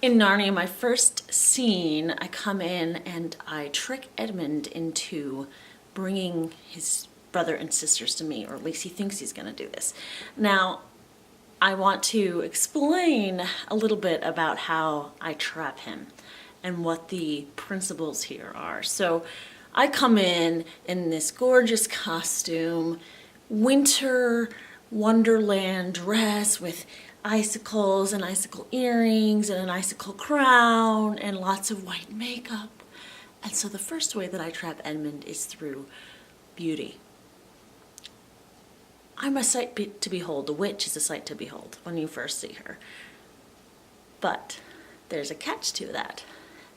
In Narnia, my first scene, I come in and I trick Edmund into bringing his brother and sisters to me, or at least he thinks he's going to do this. Now, I want to explain a little bit about how I trap him and what the principles here are. So I come in this gorgeous costume, winter wonderland dress with icicles and icicle earrings and an icicle crown and lots of white makeup. And so the first way that I trap Edmund is through beauty. I'm a sight to behold. The witch is a sight to behold when you first see her. But there's a catch to that.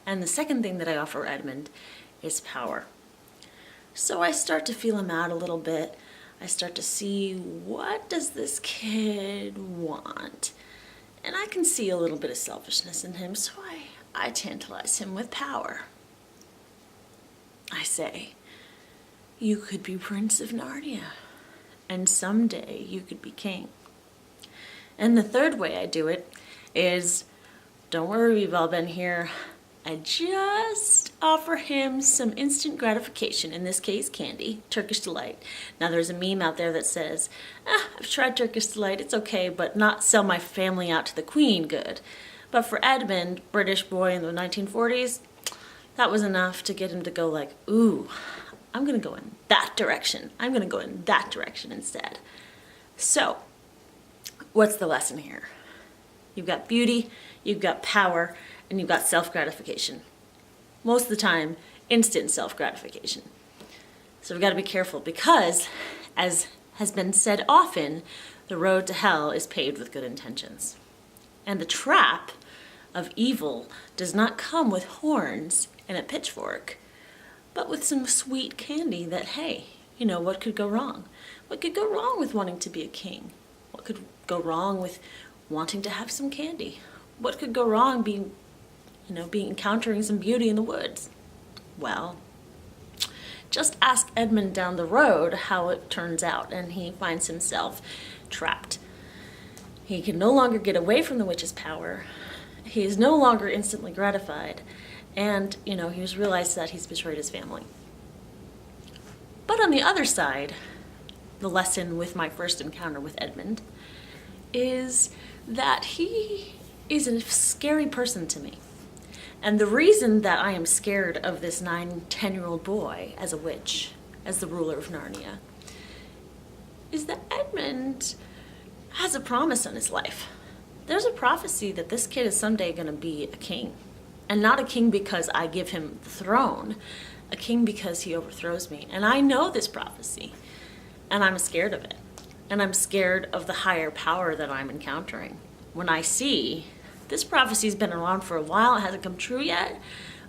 And the second thing that I offer Edmund is power. So I start to feel him out a little bit. I start to see, what does this kid want? And I can see a little bit of selfishness in him, so I tantalize him with power. I say, you could be Prince of Narnia, and someday you could be king. And the third way I do it is, don't worry, we've all been here. I just offer him some instant gratification, in this case candy, Turkish Delight. Now there's a meme out there that says, I've tried Turkish Delight, it's okay, but not sell my family out to the Queen good. But for Edmund, British boy in the 1940s, that was enough to get him to go like, ooh, I'm gonna go in that direction. I'm gonna go in that direction instead. So, what's the lesson here? You've got beauty, you've got power, and you've got self-gratification. Most of the time, instant self-gratification. So we've got to be careful because, as has been said often, the road to hell is paved with good intentions. And the trap of evil does not come with horns and a pitchfork, but with some sweet candy that, hey, you know, what could go wrong? What could go wrong with wanting to be a king? What could go wrong with wanting to have some candy? What could go wrong being encountering some beauty in the woods? Well, just ask Edmund down the road how it turns out, and he finds himself trapped. He can no longer get away from the witch's power. He is no longer instantly gratified, and, he's realized that he's betrayed his family. But on the other side, the lesson with my first encounter with Edmund is that he is a scary person to me. And the reason that I am scared of this 9-10-year-old boy as a witch, as the ruler of Narnia, is that Edmund has a promise on his life. There's a prophecy that this kid is someday going to be a king. And not a king because I give him the throne, a king because he overthrows me. And I know this prophecy, and I'm scared of it. And I'm scared of the higher power that I'm encountering. When I see this prophecy's been around for a while, it hasn't come true yet,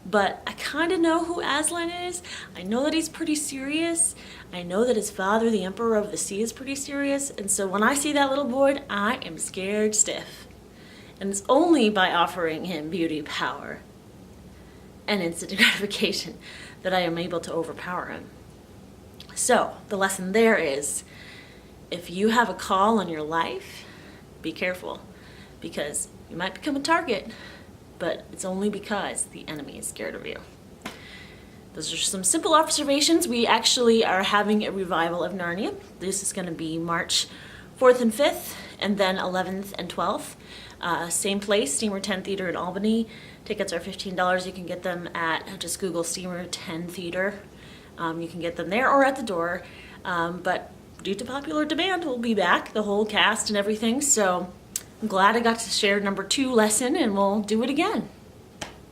but I kind of know who Aslan is. I know that he's pretty serious. I know that his father, the Emperor of the Sea, is pretty serious. And so when I see that little boy, I am scared stiff. And it's only by offering him beauty, power, and instant gratification that I am able to overpower him. So the lesson there is, if you have a call on your life, be careful, because you might become a target, but it's only because the enemy is scared of you. Those are some simple observations. We actually are having a revival of Narnia. This is going to be March 4th and 5th, and then 11th and 12th. Same place, Steamer 10 Theater in Albany. Tickets are $15. You can get them at, just Google Steamer 10 Theater. You can get them there or at the door. But due to popular demand, we'll be back, the whole cast and everything. So I'm glad I got to share number 2 lesson, and we'll do it again.